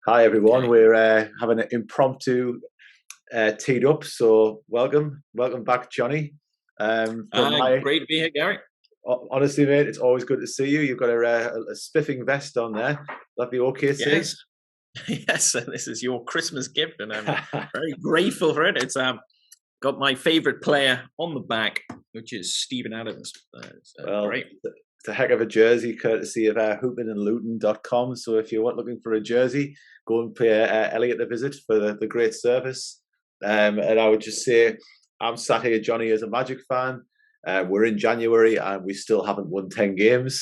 Hi everyone. Okay. We're having an impromptu teed up, so welcome back, Johnny. From my Great to be here, Gary. honestly, mate, it's always good to see you. You've got a spiffing vest on there. That the OKC? Yes, yes. This is your Christmas gift, and I'm very grateful for it. It's got my favorite player on the back, which is Stephen Adams. Well, Great. it's a heck of a jersey, courtesy of hoopinandluton.com. So if you're looking for a jersey, go and pay Elliot a visit for the great service. And I would just say, I'm sat here, Johnny, as a Magic fan. We're in January and we still haven't won 10 games.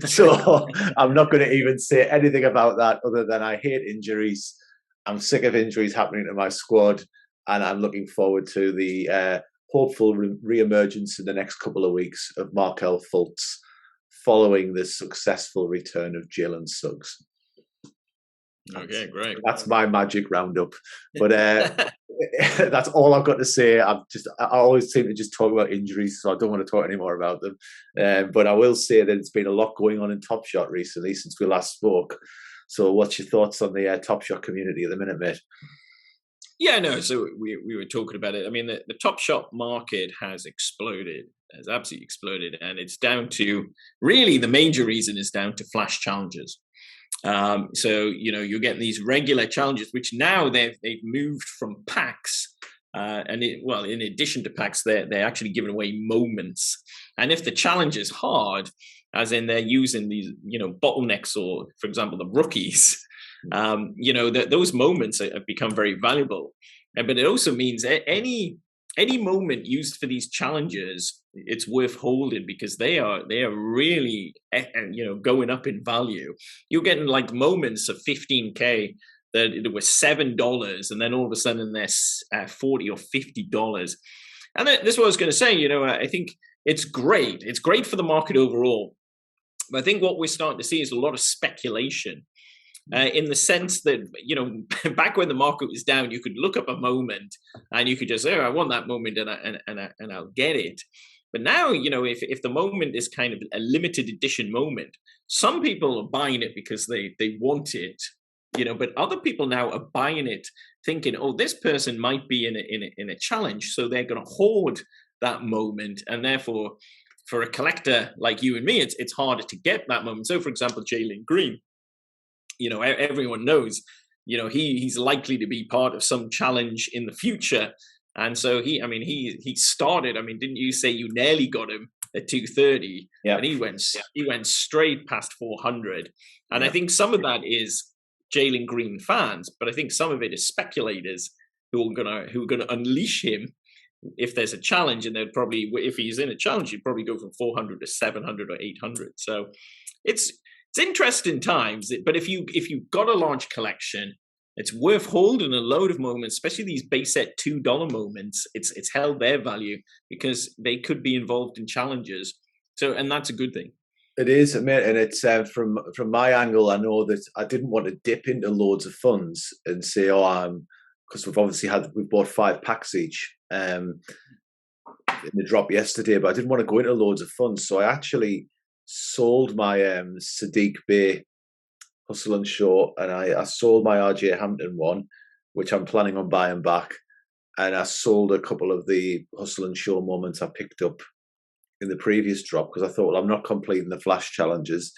So I'm not going to even say anything about that other than I hate injuries. I'm sick of injuries happening to my squad. And I'm looking forward to the hopeful re-emergence in the next couple of weeks of Markel Fultz following the successful return of Jalen Suggs. Okay, great. That's my magic roundup. But that's all I've got to say. I always seem to just talk about injuries, so I don't want to talk any more about them. But I will say that it's been a lot going on in Top Shot recently since we last spoke. So what's your thoughts on the Top Shot community at the minute, mate? Yeah, no. So we were talking about it. I mean, the Top Shot market has exploded, has absolutely exploded, and it's down to really the major reason is down to flash challenges. So you're getting these regular challenges, which now they've moved from packs, in addition to packs, they're actually giving away moments. And if the challenge is hard, as in they're using these bottlenecks, or for example the rookies, those moments have become very valuable. But it also means any moment used for these challenges, it's worth holding because they are really going up in value. You're getting like moments of 15K that it was $7, and then all of a sudden they're $40 or $50. And this is what I was going to say. I think it's great. It's great for the market overall. But I think what we're starting to see is a lot of speculation. In the sense that, back when the market was down, you could look up a moment and you could just say, oh, I want that moment and I'll get it. But now, if the moment is kind of a limited edition moment, some people are buying it because they want it, but other people now are buying it thinking, oh, this person might be in a challenge. So they're going to hoard that moment. And therefore, for a collector like you and me, it's harder to get that moment. So, for example, Jalen Green, everyone knows, he's likely to be part of some challenge in the future. And so he started, didn't you say you nearly got him at 230? Yeah. And he went straight past 400. And Yeah. I think some of that is Jalen Green fans, but I think some of it is speculators who are gonna unleash him if there's a challenge. And they'd probably, if he's in a challenge, he'd probably go from 400 to 700 or 800. So it's interesting times. But if you've got a large collection, it's worth holding a load of moments, especially these base set $2 moments. It's held their value because they could be involved in challenges. So, and that's a good thing. It is, mate, and it's from my angle. I know that I didn't want to dip into loads of funds and say, "Oh, I'm," because we've bought 5 packs each in the drop yesterday, but I didn't want to go into loads of funds, so I actually sold my Sadiq Bey Hustle and Show, and I sold my RJ Hampton one, which I'm planning on buying back, and I sold a couple of the Hustle and Show moments I picked up in the previous drop because I thought, well, I'm not completing the flash challenges,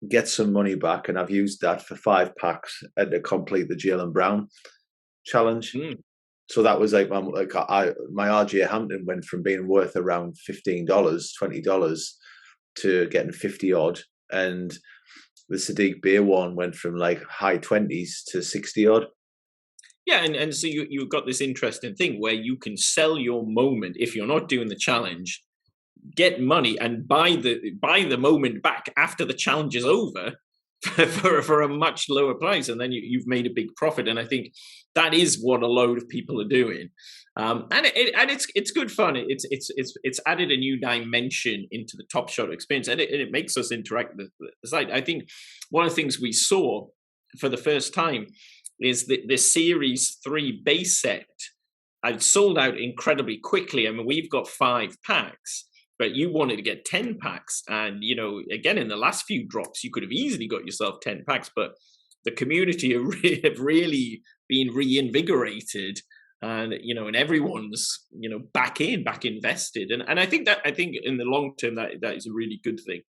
get some money back, and I've used that for 5 packs and to complete the Jaylen Brown challenge. So that was like my RJ Hampton went from being worth around $15, $20 to getting 50 odd, and the Sadiq Bey one went from like high 20s to 60 odd. Yeah, and so you've got this interesting thing where you can sell your moment if you're not doing the challenge, get money and buy the moment back after the challenge is over for a much lower price, and then you've made a big profit. And I think that is what a load of people are doing, and it's good fun. It's added a new dimension into the Top Shot experience, and it makes us interact with the site. I think one of the things we saw for the first time is that the Series 3 base set had sold out incredibly quickly. I mean, we've got 5 packs, but you wanted to get 10 packs. And, again, in the last few drops, you could have easily got yourself 10 packs, but the community have really been reinvigorated, and and everyone's back invested, and I think in the long term that is a really good thing.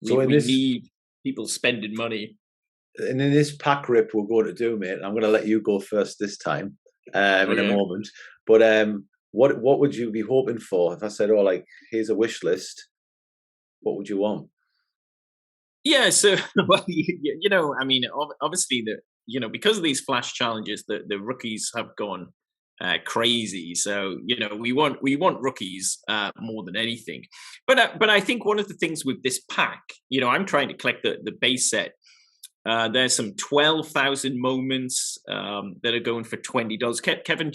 So We need people spending money. And in this pack rip we're going to do, mate, I'm going to let you go first this time in a moment. But what would you be hoping for if I said, "Oh, like here's a wish list"? What would you want? Yeah, so well, I mean, obviously because of these flash challenges, the rookies have gone crazy. So we want rookies more than anything. But I think one of the things with this pack, I'm trying to collect the base set. There's some 12,000 moments that are going for $20. Kevin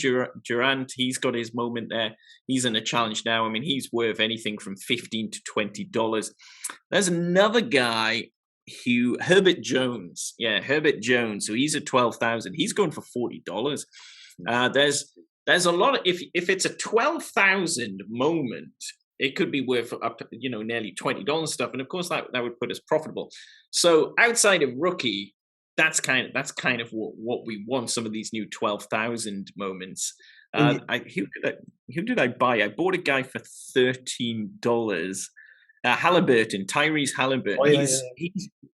Durant, he's got his moment there. He's in a challenge now. I mean, he's worth anything from $15 to $20. There's another guy Herbert Jones. Yeah, Herbert Jones. So he's at 12,000. He's going for $40. There's a lot of, if it's a 12,000 moment, it could be worth up to, nearly $20 stuff. And of course that would put us profitable. So outside of rookie, that's kind of what we want, some of these new 12,000 moments. Who did I buy? I bought a guy for $13. Halliburton, Tyrese Halliburton. Oh, yeah,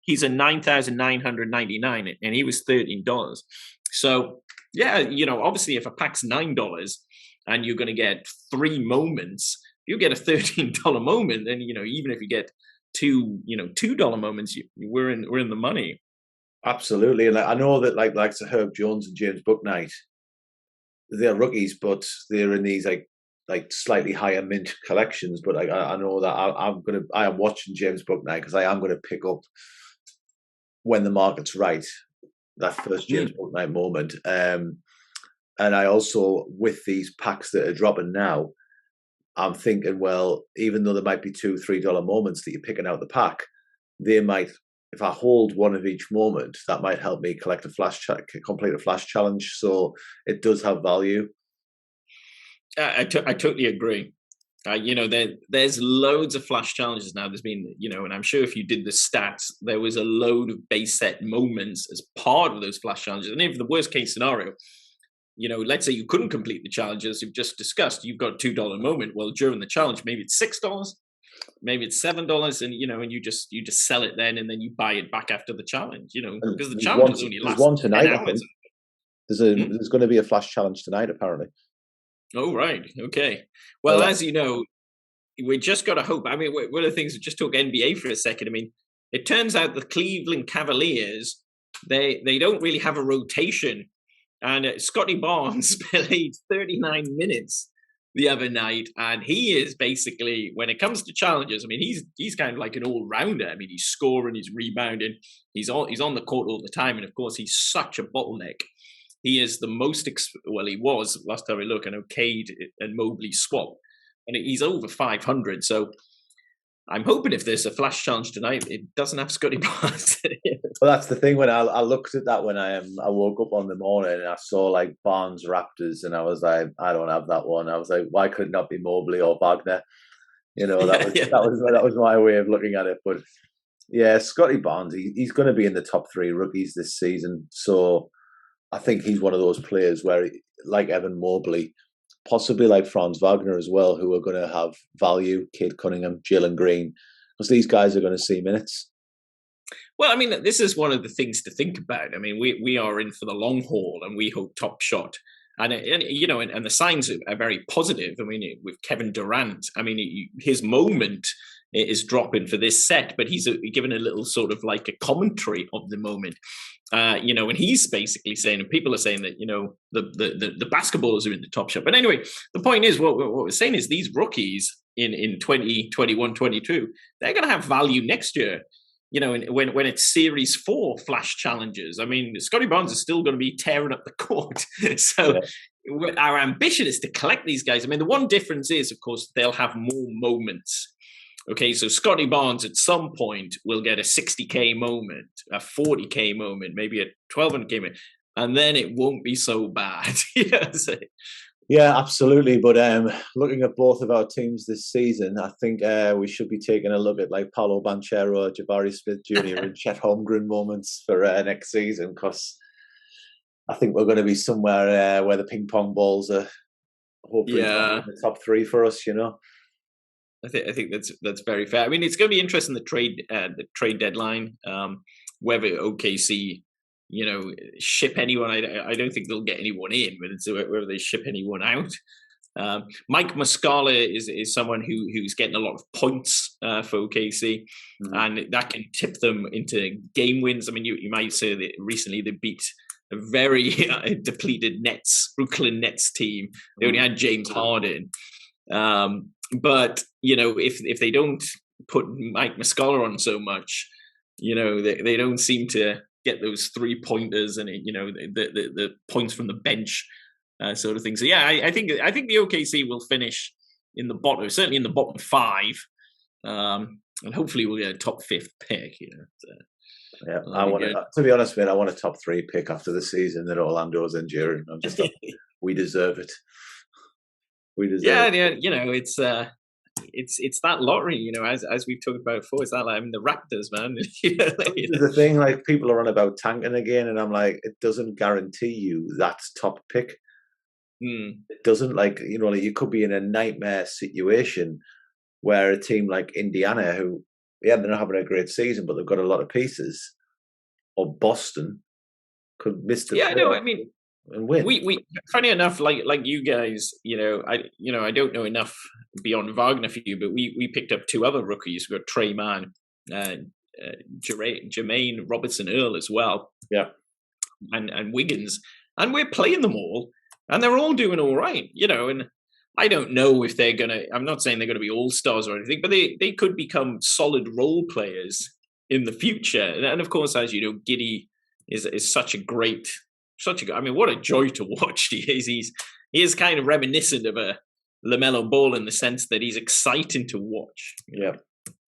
he's a 9,999 and he was $13. So yeah, obviously if a pack's $9 and you're going to get 3 moments, you get a $13 moment, then even if you get two $2 moments, we're in the money. Absolutely, and I know that like Herb Jones and James Bouknight, they're rookies, but they're in these like slightly higher mint collections. But I know that I am watching James Bouknight because I am going to pick up when the market's right that first James Bouknight moment. And I also, with these packs that are dropping now, I'm thinking, well, even though there might be $2-3 moments that you're picking out the pack, they might, if I hold one of each moment, that might help me complete a flash challenge. So it does have value. I totally agree. There's loads of flash challenges now. There's been, and I'm sure if you did the stats, there was a load of base set moments as part of those flash challenges. And if the worst case scenario, let's say you couldn't complete the challenges you've just discussed, you've got a $2 moment. Well, during the challenge, maybe it's $6, maybe it's $7, and and you just sell it then, and then you buy it back after the challenge. Because the challenge only lasts one tonight. 10 hours. There's going to be a flash challenge tonight, apparently. Oh right, okay. Well, as you know, we just got to hope. I mean, one of the things, just talk NBA for a second. I mean, it turns out the Cleveland Cavaliers, they don't really have a rotation. And Scotty Barnes played 39 minutes the other night, and he is basically, when it comes to challenges, I mean, he's kind of like an all-rounder. I mean, he's scoring, he's rebounding, he's on the court all the time, and of course, he's such a bottleneck. He is the most, he was, last time I look, I know Cade and Mobley swap, and he's over 500, so I'm hoping if there's a flash challenge tonight, it doesn't have Scotty Barnes. Well, that's the thing. When I looked at that when I woke up on the morning and I saw like Barnes Raptors, and I was like, I don't have that one. I was like, why could it not be Mobley or Wagner? That was my way of looking at it. But yeah, Scotty Barnes, he's going to be in the top 3 rookies this season. So I think he's one of those players where, like Evan Mobley, possibly like Franz Wagner as well, who are going to have value. Cade Cunningham, Jalen Green, because these guys are going to see minutes. Well, I mean, this is one of the things to think about. I mean, we are in for the long haul, and we hope top shot. And the signs are very positive. I mean, with Kevin Durant, I mean, his moment is dropping for this set, but he's given a little sort of like a commentary of the moment. And he's basically saying, and people are saying that, the basketballers are in the top shot. But anyway, the point is, what we're saying is these rookies in 2021, 22, they're going to have value next year. When it's Series 4 flash challenges, I mean, Scotty Barnes is still going to be tearing up the court. So our ambition is to collect these guys. I mean, the one difference is, of course, they'll have more moments. Okay, so Scotty Barnes at some point will get a 60K moment, a 40K moment, maybe a 1200K moment, and then it won't be so bad. Yeah, absolutely. But looking at both of our teams this season, I think we should be taking a look at like Paulo Banchero, Jabari Smith Jr., and Chet Holmgren moments for next season, because I think we're going to be somewhere where the ping pong balls are hopefully in Yeah, the top three for us. You know. I think that's very fair. I mean, it's going to be interesting the trade deadline. Whether OKC, ship anyone. I don't think they'll get anyone in, but it's whether they ship anyone out. Mike Muscala is someone who's getting a lot of points for OKC, and that can tip them into game wins. I mean, you might say that recently they beat a very depleted Brooklyn Nets team. They only had James Harden, but if they don't put Mike Muscala on so much, they don't seem to get those 3-pointers and the points from the bench. Sort of thing. So yeah, I think the OKC will finish in the bottom, certainly in the bottom 5, and hopefully we'll get a top 5th pick. Yeah, I want to be honest, mate. I want a top 3 pick after the season that Orlando's enduring. I'm just, we deserve it. We deserve. Yeah, it's that lottery. As we've talked about before, it's that like, I mean, the Raptors, man. The thing, like, people are on about tanking again, and I'm like, it doesn't guarantee you that top pick. It doesn't, like you could be in a nightmare situation where a team like Indiana, who they're not having a great season, but they've got a lot of pieces, or Boston could miss the I know. I mean, and win. We funny enough, like you guys, I don't know enough beyond Wagner for you, but we picked up 2 other rookies. We got Trey Mann, Jermaine Robertson Earl as well, and Wiggins, and we're playing them all. And they're all doing all right, and I don't know if they're going to, I'm not saying they're going to be all-stars or anything, but they could become solid role players in the future. And of course, as you know, Giddey is such a, I mean, what a joy to watch he is. He is kind of reminiscent of a LaMelo Ball in the sense that he's exciting to watch. Yeah.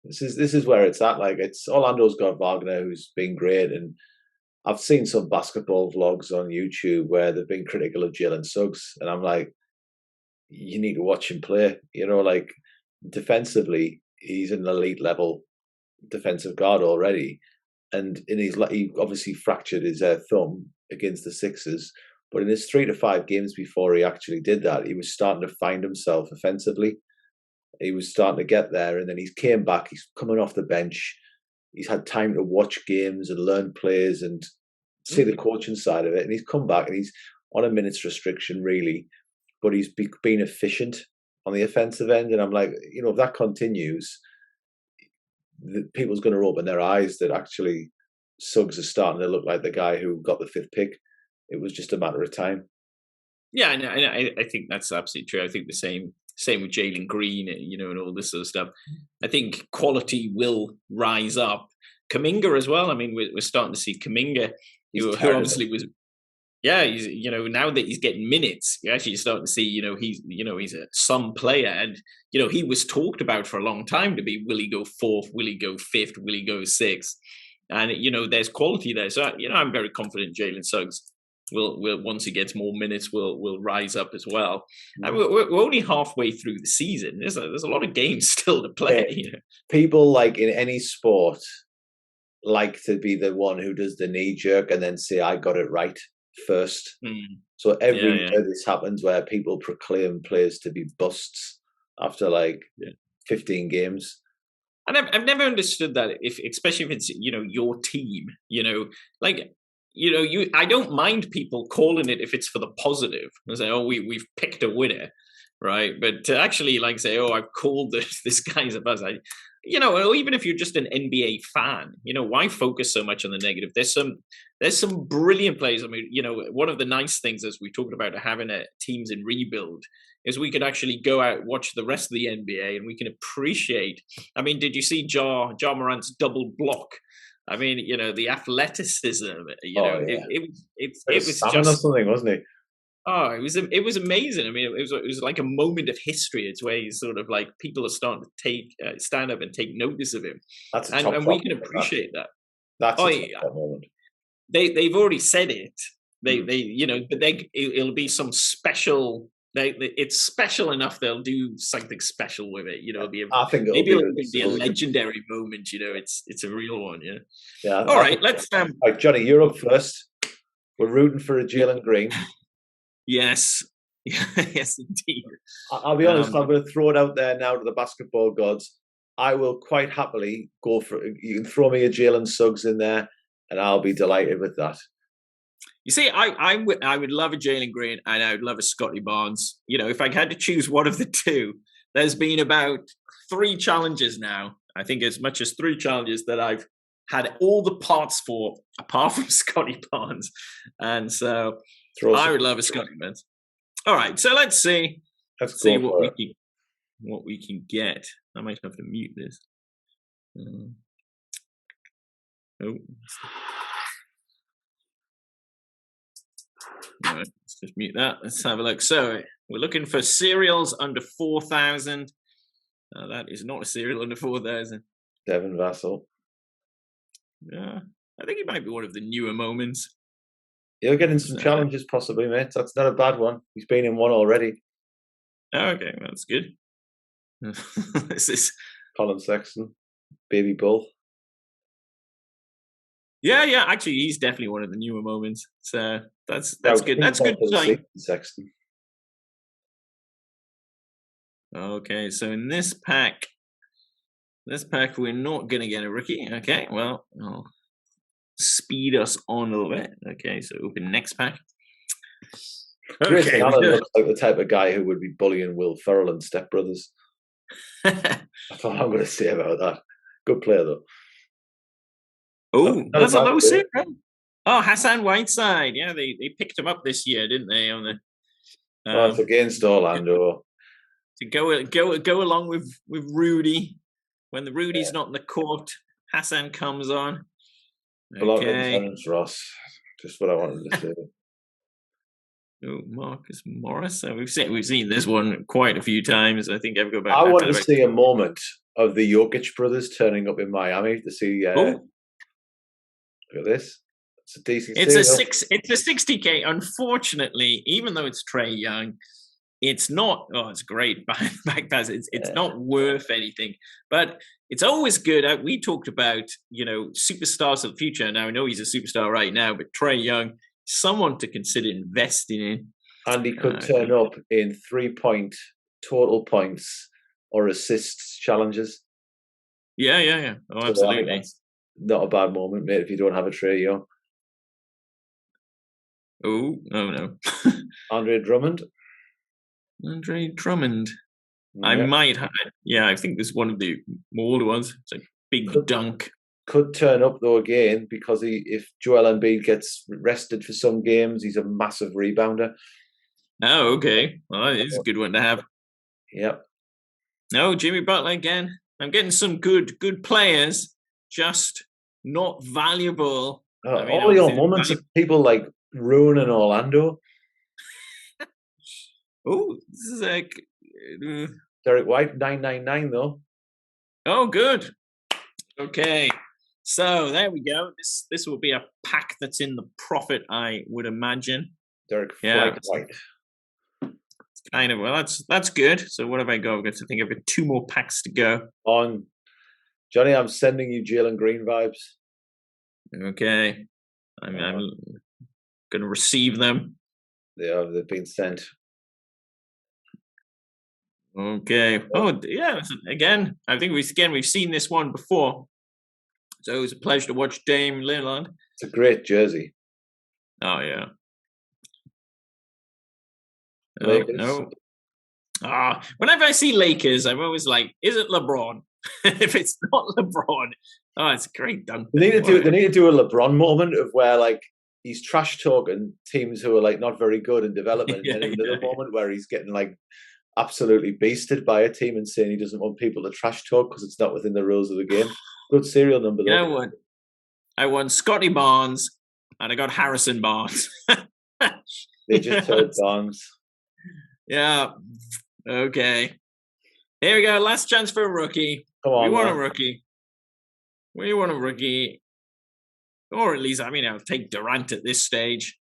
This is where it's at. Like, it's Orlando's got Wagner, who's been great, and I've seen some basketball vlogs on YouTube where they've been critical of Jalen Suggs, and I'm like, you need to watch him play. Like, defensively, he's an elite level defensive guard already, and he obviously fractured his thumb against the Sixers, but in his 3 to 5 games before he actually did that, he was starting to find himself offensively. He was starting to get there, and then he came back. He's coming off the bench. He's had time to watch games and learn plays and see the coaching side of it. And he's come back and he's on a minutes restriction, really, but he's been efficient on the offensive end. And I'm like, if that continues, people's going to open their eyes that actually Suggs is starting to look like the guy who got the 5th pick. It was just a matter of time. Yeah, I think that's absolutely true. I think the same with Jalen Green, and all this sort of stuff. I think quality will rise up. Kuminga as well. I mean, we're starting to see Kuminga, who obviously was, he's now that he's getting minutes, you're actually starting to see, he's some player, and he was talked about for a long time to be, will he go 4th, will he go 5th, will he go 6th, and there's quality there. So I'm very confident Jalen Suggs will once he gets more minutes will rise up as well. And we're only halfway through the season. There's a lot of games still to play. People, like in any sport, like to be the one who does the knee jerk and then say, I got it right first. So every year this happens where people proclaim players to be busts after 15 games. And I've never understood that, especially if it's your team, I don't mind people calling it if it's for the positive and say, oh, we've picked a winner, right? But to actually say, oh, I've called this guy's a buzz, or even if you're just an NBA fan, why focus so much on the negative? There's some brilliant players. I mean, one of the nice things, as we talked about, having teams in rebuild, is we can actually go out, watch the rest of the NBA, and we can appreciate. I mean, did you see Ja Morant's double block? I mean, the athleticism. It was just something, wasn't he? Oh, it was amazing. I mean, it was like a moment of history. It's where he's sort of like people are starting to stand up and take notice of him, and we can appreciate that. That's a top moment. They've already said it. But it'll be some special. it's special enough. They'll do something special with it. It'll be I think maybe it'll be a legendary moment. It's a real one. Yeah. Yeah. All right. Let's. All right, Jonny, you're up first. We're rooting for a Jalen Green. Yes. Yes, indeed. I'll be honest. I'm going to throw it out there now to the basketball gods. I will quite happily go for. You can throw me a Jalen Suggs in there, and I'll be delighted with that. You see, I would love a Jalen Green, and I would love a Scotty Barnes. If I had to choose one of the two, there's been about 3 challenges now. I think as much as 3 challenges that I've had all the parts for, apart from Scotty Barnes, and so I would love a Scotty Barnes. All right, so let's see. Let's see what we can get. I might have to mute this. Oh. All right, let's just mute that. Let's have a look. So we're looking for serials under 4,000. That is not a serial under 4,000. Devin Vassell. Yeah, I think he might be one of the newer moments. You're getting some challenges, possibly, mate. That's not a bad one. He's been in one already. Okay, that's good. This is Colin Sexton, Baby Bull. Yeah. Actually, he's definitely one of the newer moments. So that's good. That's good. Sexton. Okay, so in this pack, we're not going to get a rookie. Okay, well, I'll speed us on a little bit. Okay, so open next pack. Okay, Allen looks like the type of guy who would be bullying Will Ferrell and Step Brothers. That's all I'm going to say about that. Good player, though. Oh, that's a low set. Oh, Hassan Whiteside. Yeah, they picked him up this year, didn't they? On the. Well, it's against Orlando. To go along with Rudy. When the Rudy's not in the court, Hassan comes on. Okay. Terrence Ross. Just what I wanted to say. Oh, Marcus Morris. So we've seen this one quite a few times. I think I've got back. I want to see a moment of the Jokic brothers turning up in Miami to see. Look at this. It's a decent. It's a 60K. Unfortunately, even though it's Trae Young, it's not. Oh, it's great back pass. It's not worth anything, but it's always good. We talked about superstars of the future. Now I know he's a superstar right now, but Trae Young, someone to consider investing in. And he could turn up in 3-point total points or assists challenges. Yeah. Oh, absolutely. Not a bad moment, mate, if you don't have a Trae Young. Oh no. Andre Drummond. I might have it. Yeah, I think this is one of the older ones. It's a big dunk. Could turn up though again because if Joel Embiid gets rested for some games, he's a massive rebounder. Oh, okay. Well, it's a good one to have. Yep. No, Jimmy Butler again. I'm getting some good players, just not valuable. All your moments of people like ruining Orlando. Oh, this is like Derek White, 999 though. Oh, good. Okay, so there we go. This will be a pack that's in the profit, I would imagine. Derek White. Kind of. Well, that's good. So what have I got? I've got to think I've got 2 more packs to go. On Jonny, I'm sending you Jalen Green vibes. Okay, I'm going to receive them. They've been sent. Okay. Oh, yeah. Again, I think we've seen this one before. So it was a pleasure to watch Dame Lillard. It's a great jersey. Oh, yeah. Lakers. No. Whenever I see Lakers, I'm always like, is it LeBron? If it's not LeBron, it's a great dunk. They need to do a LeBron moment of where like he's trash talking teams who are like not very good in development, and then another moment where he's getting like absolutely beasted by a team and saying he doesn't want people to trash talk because it's not within the rules of the game. Good serial number though. You know what? I won Scotty Barnes and I got Harrison Barnes. They just told Barnes. Yeah. Okay. Here we go. Last chance for a rookie. Come on, we want a rookie. We want a rookie. Or at least, I'll take Durant at this stage.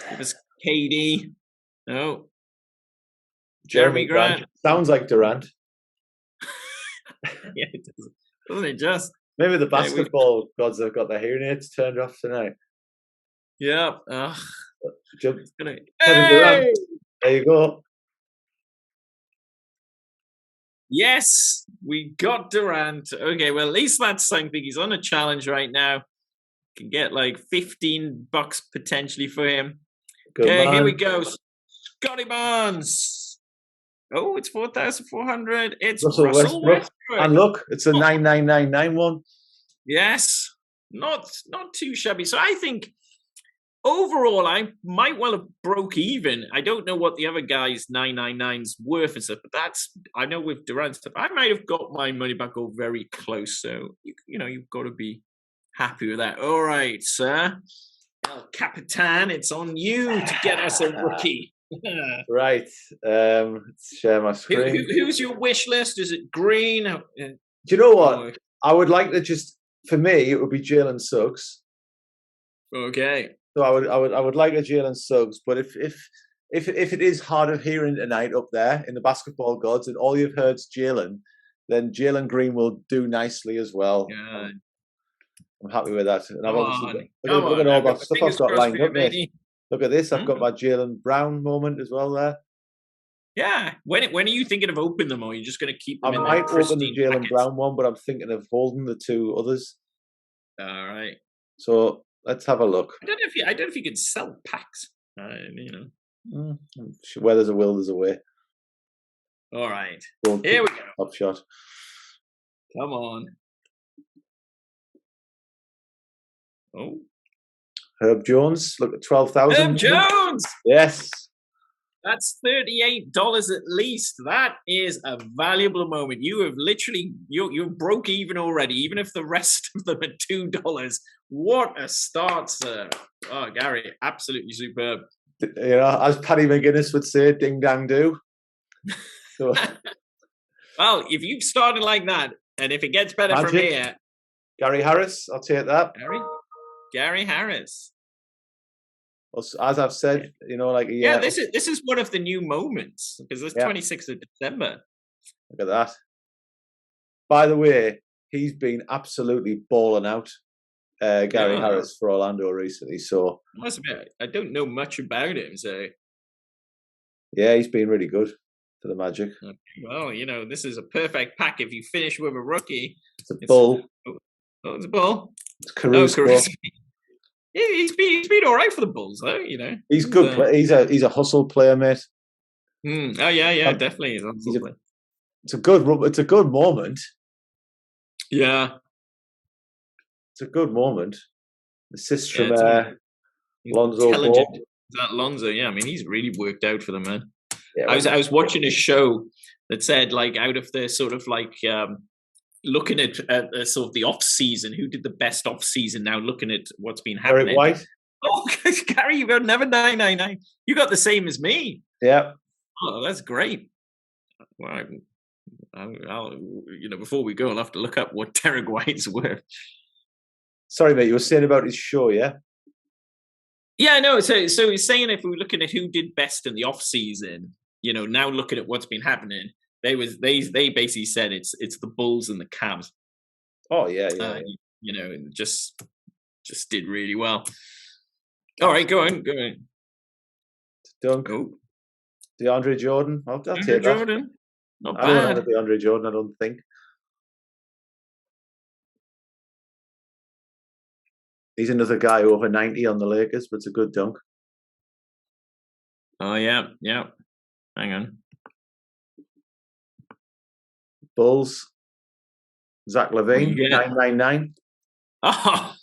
Give us KD. No. Jeremy Grant. Sounds like Durant. Yeah, it does. Doesn't it just? Maybe the basketball gods have got their hearing aids turned off tonight. Yeah. Kevin Hey! Durant. There you go. Yes, we got Durant. Okay, well, at least that's something. He's on a challenge right now. Can get like $15 potentially for him. Good okay, man. Here we go. Scotty Barnes. Oh, it's 4,400. It's Russell Westbrook. And look, it's a 99991 one. Yes, not too shabby. So I think overall, I might well have broke even. I don't know what the other guy's 999's worth and stuff, but I know with Durant stuff, I might have got my money back or very close. So you've got to be happy with that. All right, sir. El Capitan, it's on you to get us a rookie. Right. Let's share my screen. Who's your wish list? Is it Green? Do you know what? I would like to for me, it would be Jalen Suggs. Okay. So I would like a Jalen Suggs, but if it is hard of hearing tonight up there in the basketball gods and all you've heard's Jalen, then Jalen Green will do nicely as well. Yeah. I'm happy with that. And I've obviously look at all that stuff I've got lined up, mate. Look at this. I've got my Jalen Brown moment as well there. Yeah. When are you thinking of opening them, or are you just going to keep them I might open the Jalen Brown one, but I'm thinking of holding the two others. All right. So let's have a look. I don't know if you can sell packs. Where there's a will, there's a way. All right. Here we go. Top shot. Come on. Oh. Herb Jones. Look at 12,000. Herb Jones. Yes. That's $38 at least. That is a valuable moment. You have literally you broke even already, even if the rest of them are $2. What a start, sir. Oh, Gary, absolutely superb. As Paddy McGuinness would say, ding dang do. So. Well, if you've started like that, and if it gets better from here. Gary Harris, I'll take that. Gary Harris. Well, as I've said, Yeah, this is one of the new moments because it's 26th of December. Look at that. By the way, he's been absolutely balling out, Gary Harris for Orlando recently. So I don't know much about him, so yeah, he's been really good for the Magic. Okay. Well, this is a perfect pack if you finish with a rookie. It's a bull. It's a bull. It's Caruso. He's been all right for the Bulls, though. He's good. He's a hustle player, mate. Oh yeah, definitely. It's a good moment. Yeah, it's a good moment. Assist from Lonzo Ball. That Lonzo, yeah. I mean, he's really worked out for them, man. Yeah, I was watching a show that said, like, out of the sort of like looking at sort of the off season, who did the best off season? Now looking at what's been happening. Eric White. Oh, Gary, you got never 999. You got the same as me. Yeah. Oh, that's great. Well, I'll before we go, I'll have to look up what Derek White's worth. Sorry, mate. You were saying about his show, yeah? Yeah, no. So he's saying if we were looking at who did best in the off season, now looking at what's been happening. They basically said it's the Bulls and the Cavs. Oh yeah. Just did really well. All right, go on. Dunk. Oh. DeAndre Jordan. I'll take that. Jordan. Not bad. I don't have DeAndre Jordan. I don't think. He's another guy over 90 on the Lakers, but it's a good dunk. Oh yeah. Hang on. Bulls, Zach LaVine, 999. Oh,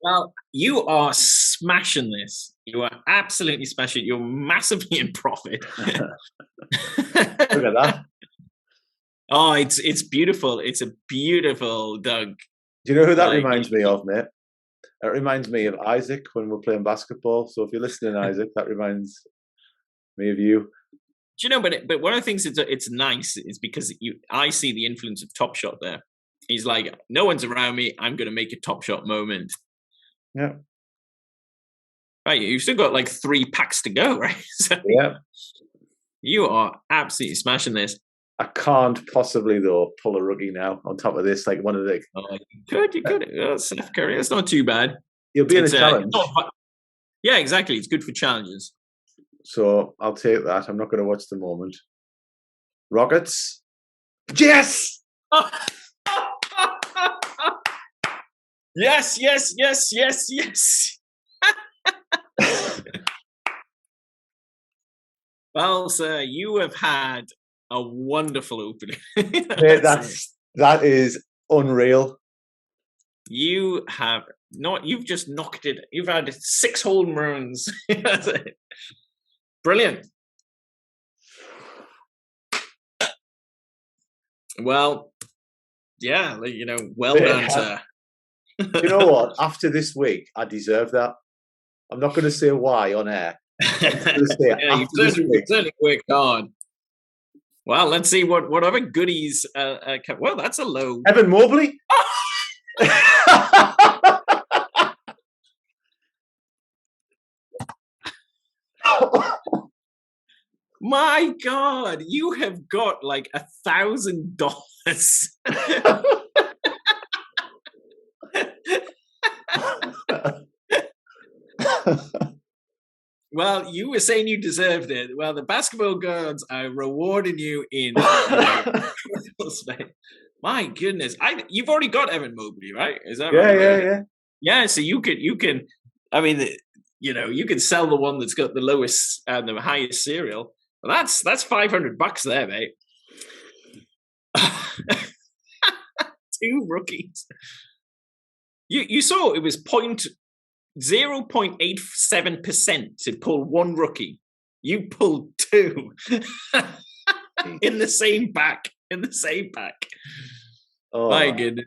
well, you are smashing this. You are absolutely smashing it. You're massively in profit. Look at that. Oh, it's beautiful. It's a beautiful dunk. Do you know who that reminds me of, mate? It reminds me of Isaac when we're playing basketball. So if you're listening, Isaac, that reminds me of you. Do you know? But one of the things it's nice is because I see the influence of Top Shot there. He's like, no one's around me. I'm going to make a Top Shot moment. Yeah. Right. You've still got like 3 packs to go, right? So, yeah. You are absolutely smashing this. I can't possibly though pull a rookie now on top of this. Like one of the. Oh, you could. Steph Curry. That's not too bad. You'll be in a challenge. Yeah, exactly. It's good for challenges. So I'll take that. I'm not going to watch the moment. Rockets. Yes. Yes, yes, yes, yes, yes. Well, sir, you have had a wonderful opening. That is unreal. You have not. You've just knocked it. You've had 6 home runs. Brilliant. Well, yeah, well done, sir. You know what? After this week, I deserve that. I'm not going to say why on air. You've certainly worked hard. Well, let's see what other goodies. Well, that's a low. Evan Mobley. My God, you have got like $1,000. Well, you were saying you deserved it. Well, the basketball gods are rewarding you in My goodness, you've already got Evan Mobley, right? Is that right? Yeah. Yeah, so you can. I mean, you can sell the one that's got the lowest and the highest serial. Well, that's $500 there, mate. 2 rookies. You saw it was 0.87% to pull 1 rookie. You pulled 2 in the same pack. Oh, my goodness.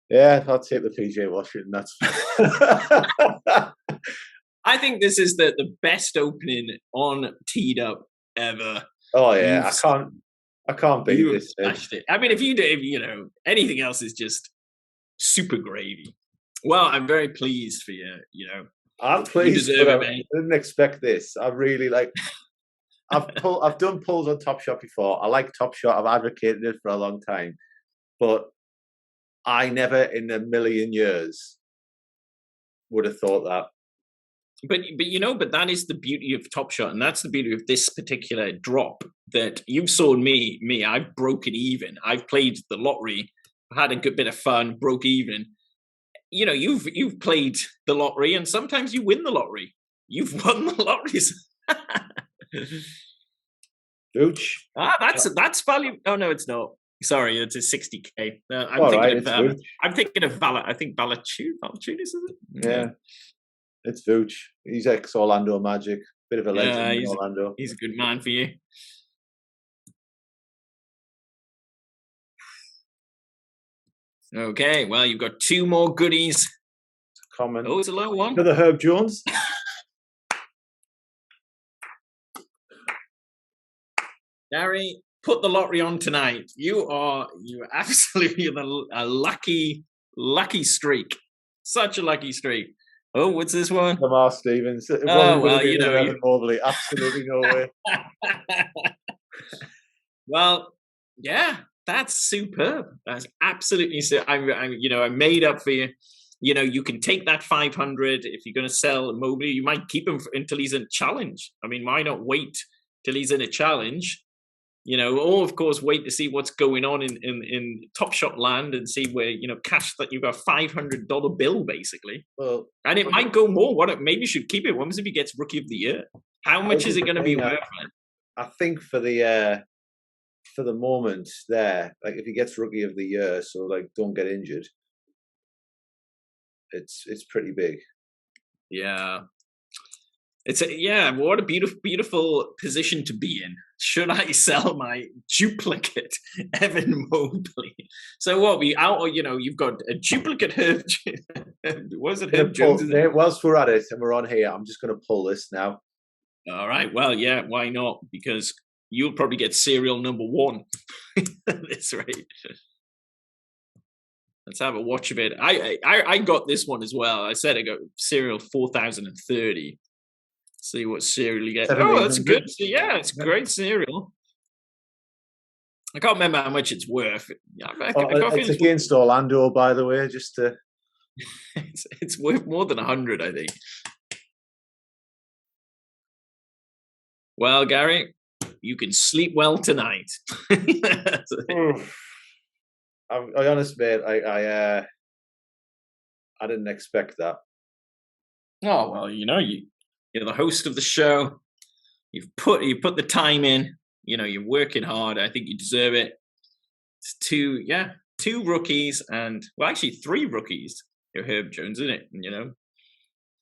Yeah, I'll take the PJ Washington. That's. I think this is the best opening on Teed Up ever. Oh yeah, I can't beat this. I mean, if anything else is just super gravy. Well, I'm very pleased for you. I'm pleased. I didn't expect this. I really like. I've done pulls on Top Shot before. I like Top Shot. I've advocated it for a long time, but I never in a million years would have thought that. But that is the beauty of Top Shot, and that's the beauty of this particular drop. That you've sold me. I've broken even. I've played the lottery, had a good bit of fun, broke even. You've played the lottery, and sometimes you win the lottery. You've won the lotteries. Vooch. That's value. Oh no, it's not. Sorry, it's a 60K. I'm thinking of I think Valanciunas, is it? Yeah. It's Vooch. He's ex-Orlando Magic. Bit of a legend in Orlando. He's a good man for you. Okay, well, you've got 2 more goodies. Common. Oh, it's a low one. Another Herb Jones. Gary, put the lottery on tonight. You are absolutely a lucky streak. Such a lucky streak. Oh, what's this one? Lamar Stevens. Evan Mobley. Absolutely no way. Well, yeah, that's superb. That's absolutely. I made up for you. You can take that 500 if you're going to sell Mobley. You might keep him until he's in a challenge. I mean, why not wait till he's in a challenge? Or of course, wait to see what's going on in Top Shot land and see where, cash that you've got $500 bill basically. Well, and it might go more. Maybe you should keep it. What if he gets Rookie of the Year? How much is it going to be worth? I think for the moment there, like if he gets Rookie of the Year, so like don't get injured, it's pretty big. Yeah. What a beautiful position to be in. Should I sell my duplicate Evan Mobley? So what you've got a duplicate Herb. Was it Herb Jones? Whilst we're at it and we're on here, I'm just going to pull this now. All right. Well, yeah. Why not? Because you'll probably get serial number 1 at this rate. Let's have a watch of it. I got this one as well. I said I got serial 4030. See what cereal you get. Oh, 1700. that's good. So, yeah, it's great cereal. I can't remember how much it's worth. It's against Orlando, by the way, just to... it's worth more than 100, I think. Well, Gary, you can sleep well tonight. I'll be honest, mate. I didn't expect that. Oh well, you're the host of the show. You put the time in. You're working hard. I think you deserve it. It's two rookies and actually 3 rookies. You're Herb Jones, isn't it?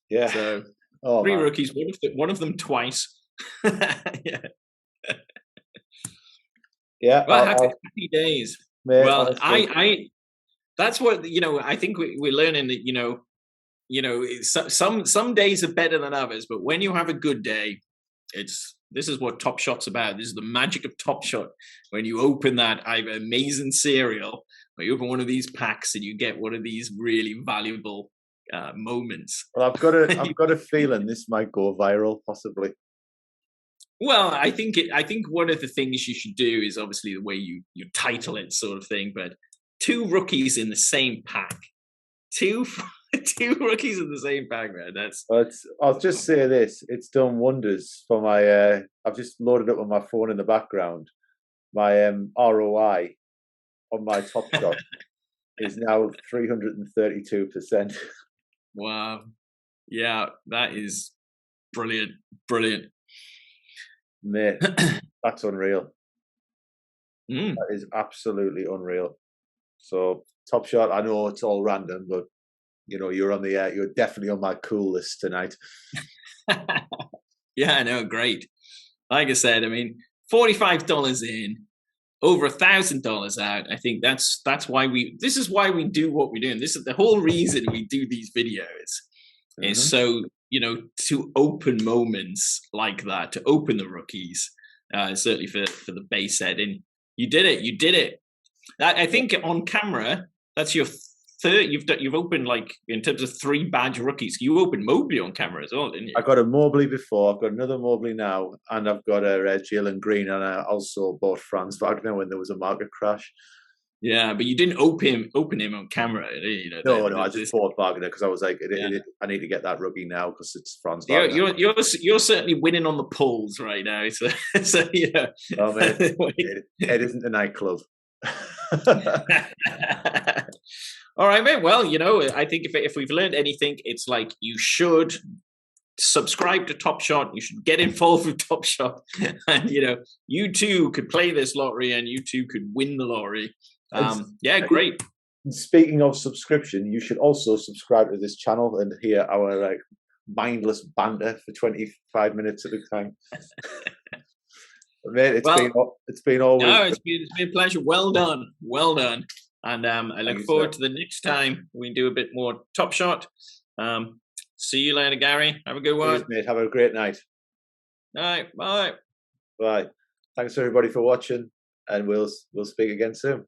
Yeah. So 3 rookies. One of them twice. Yeah. Yeah. Well, happy days. Mate, well, honestly. I that's what I think we're learning that some days are better than others, but when you have a good day, this is what Top Shot's about. This is the magic of Top Shot. When you open that amazing cereal, or you open one of these packs and you get one of these really valuable moments. Well, I've got a feeling this might go viral, possibly. Well, I think one of the things you should do is obviously the way you title it, sort of thing. But 2 rookies in the same pack, two rookies in the same pack, man. I'll just say this: it's done wonders for my. I've just loaded up on my phone in the background. My ROI on my Top Shot is now 332%. Wow! Yeah, that is brilliant. Mate, that's unreal. Mm. That is absolutely unreal. So Top Shot, I know it's all random, but you're on the air. You're definitely on my cool list tonight. Yeah, I know, great. Like I said, I mean, $45 in, over $1,000 out. I think that's why this is why we do what we're doing. This is the whole reason we do these videos. Mm-hmm. Is so to open moments like that, to open the rookies, certainly for the base set. And you did it. I think on camera, that's your third. You've opened, like, in terms of 3 badge rookies. You opened Mobley on camera as well, didn't you? I got a Mobley before. I've got another Mobley now, and I've got a Jalen Green, and I also bought Franz Wagner when there was a market crash. Yeah, but you didn't open him on camera. No, I just bought Wagner because I was like, I need to get that rookie now because it's Franz Wagner. You're certainly winning on the polls right now. So Oh man, it isn't a nightclub. All right, man. Well, I think if we've learned anything, it's like you should subscribe to Top Shot. You should get involved with Top Shot, and you too could play this lottery, and you too could win the lottery. Yeah, great. Speaking of subscription, you should also subscribe to this channel and hear our mindless banter for 25 minutes at a time. Mate, it's been always. No, it's been a pleasure. Well done. And I look forward to the next time we do a bit more Top Shot. See you later, Gary. Have a good one. Cheers, mate. Have a great night. All right. Bye. Bye. Thanks everybody for watching, and we'll speak again soon.